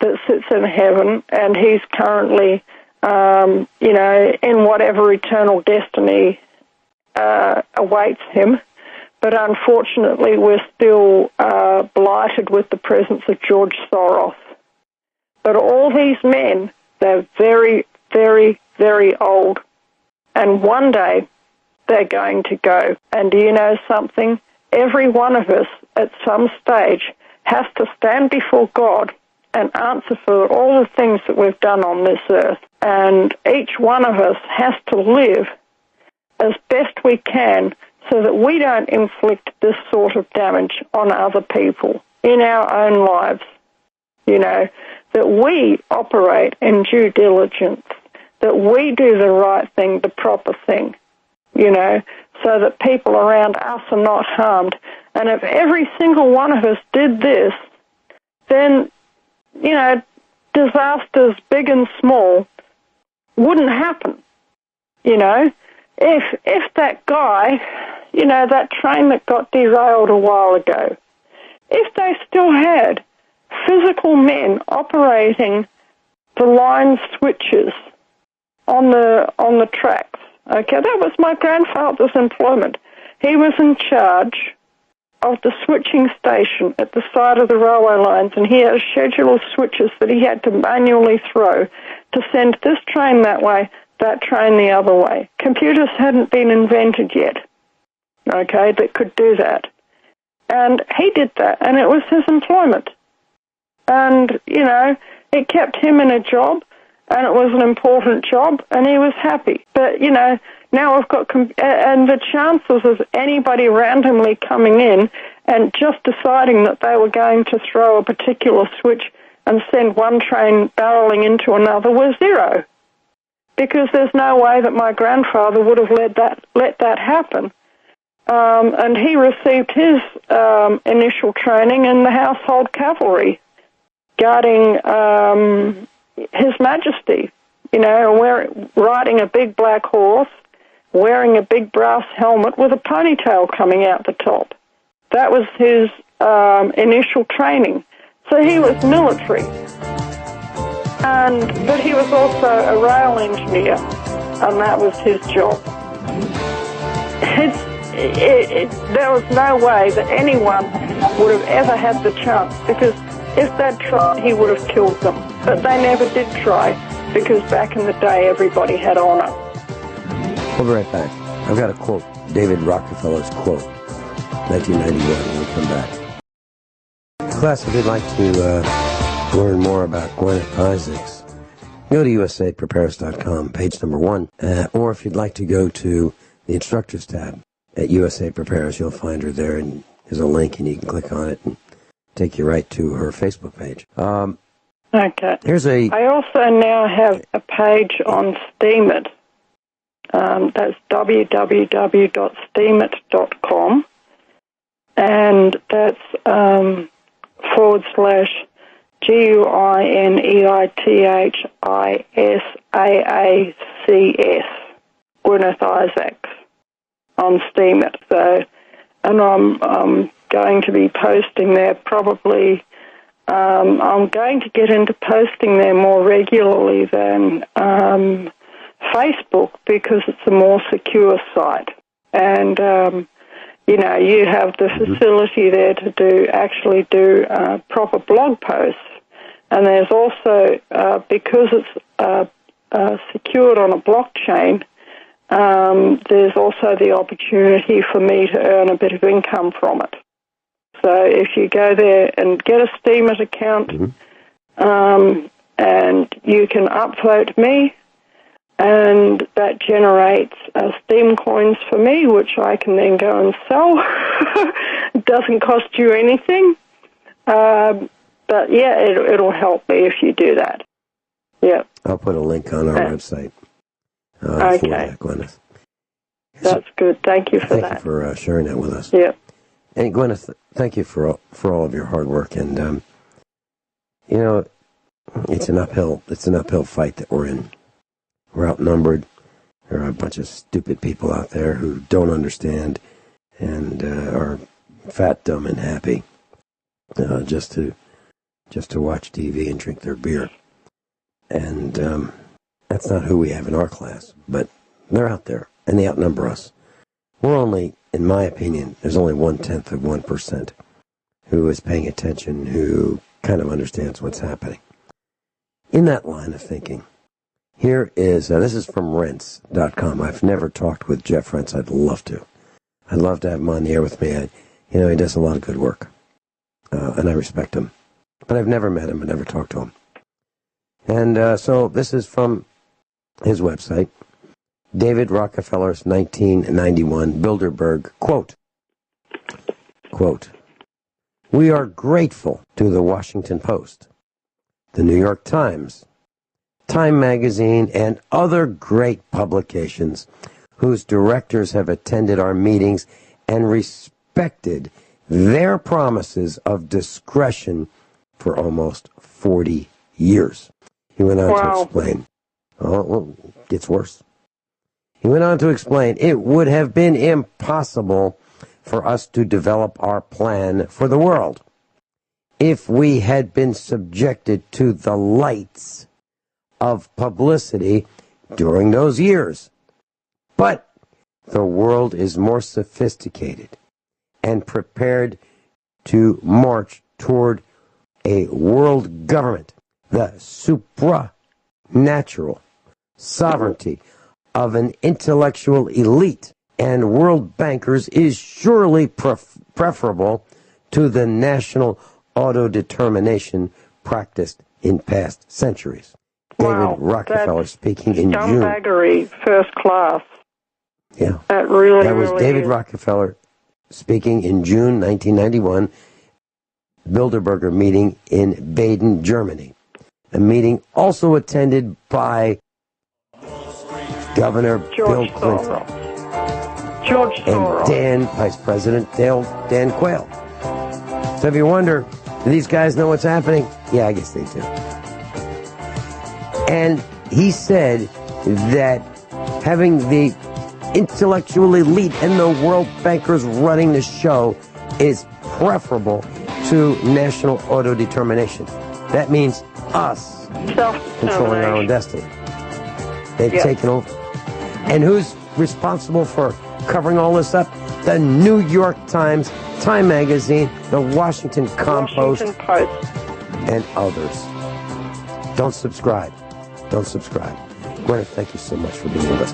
that sits in heaven, and he's currently, in whatever eternal destiny awaits him. But unfortunately, we're still blighted with the presence of George Soros. But all these men, they're very, very, very old. And one day, they're going to go. And do you know something? Every one of us, at some stage, has to stand before God and answer for all the things that we've done on this earth. And each one of us has to live as best we can so that we don't inflict this sort of damage on other people in our own lives. That we operate in due diligence, that we do the right thing, the proper thing, so that people around us are not harmed. And if every single one of us did this, then, disasters big and small wouldn't happen. If that guy, that train that got derailed a while ago, if they still had physical men operating the line switches on the tracks, okay, that was my grandfather's employment. He was in charge of the switching station at the side of the railway lines, and he had a schedule of switches that he had to manually throw to send this train that way, that train the other way. Computers hadn't been invented yet, okay, that could do that. And he did that, and it was his employment. And, it kept him in a job, and it was an important job, and he was happy. But, now we've got, and the chances of anybody randomly coming in and just deciding that they were going to throw a particular switch and send one train barreling into another was zero. Because there's no way that my grandfather would have let that happen. And he received his initial training in the household cavalry, guarding His Majesty, riding a big black horse, wearing a big brass helmet with a ponytail coming out the top. That was his initial training. So he was military. But he was also a rail engineer, and that was his job. There was no way that anyone would have ever had the chance, because if they'd tried, he would have killed them. But they never did try, because back in the day, everybody had honor. We'll be right back. I've got a quote, David Rockefeller's quote. 1991. We'll come back. Class, if you'd like to learn more about Guineith Isaacs, go to usaprepares.com, page number 1. Or if you'd like to go to the instructors tab at USA Prepares, you'll find her there, and there's a link, and you can click on it and take you right to her Facebook page. Okay. I also now have a page on Steemit. That's www.steemit.com, and that's /GUINEITHISAACS, Guineith Isaacs, on Steemit. So, and I'm going to be posting there probably. I'm going to get into posting there more regularly than Facebook, because it's a more secure site. And, you have the facility there to actually do proper blog posts. And there's also, because it's secured on a blockchain, there's also the opportunity for me to earn a bit of income from it. So if you go there and get a Steemit account, and you can upvote me, and that generates Steem coins for me, which I can then go and sell. It doesn't cost you anything. But, yeah, it'll help me if you do that. Yeah. I'll put a link on our website for that, Guineith. That's good. Thank you for that. Thank you for sharing that with us. Yeah. And Guineith, thank you for all of your hard work. And it's an uphill fight that we're in. We're outnumbered. There are a bunch of stupid people out there who don't understand and are fat, dumb, and happy just to watch TV and drink their beer. And that's not who we have in our class. But they're out there, and they outnumber us. We're only, in my opinion, there's only 1/10 of 1% who is paying attention, who kind of understands what's happening. In that line of thinking, here is, this is from Rents.com. I've never talked with Jeff Rents. I'd love to. I'd love to have him on the air with me. He does a lot of good work, and I respect him. But I've never met him. I've never talked to him. And so this is from his website. David Rockefeller's 1991 Bilderberg quote. We are grateful to the Washington Post, the New York Times, Time Magazine, and other great publications whose directors have attended our meetings and respected their promises of discretion for almost 40 years. He went on to explain. It gets worse. He went on to explain, it would have been impossible for us to develop our plan for the world if we had been subjected to the lights of publicity during those years. But the world is more sophisticated and prepared to march toward a world government. The supranatural sovereignty of an intellectual elite and world bankers is surely preferable to the national auto-determination practiced in past centuries. David Rockefeller speaking in June. Scumbaggery, first class. Yeah. That was David Rockefeller speaking in June 1991, Bilderberger meeting in Baden, Germany. A meeting also attended by Governor Bill Clinton and Vice President Dan Quayle. So if you wonder, do these guys know what's happening? Yeah, I guess they do. And he said that having the intellectual elite and the world bankers running the show is preferable to national auto-determination. That means us controlling our own destiny. They've taken over. And who's responsible for covering all this up? The New York Times, Time Magazine, the Washington Compost, and others. Don't subscribe. Don't subscribe. Guineith, thank you so much for being with us.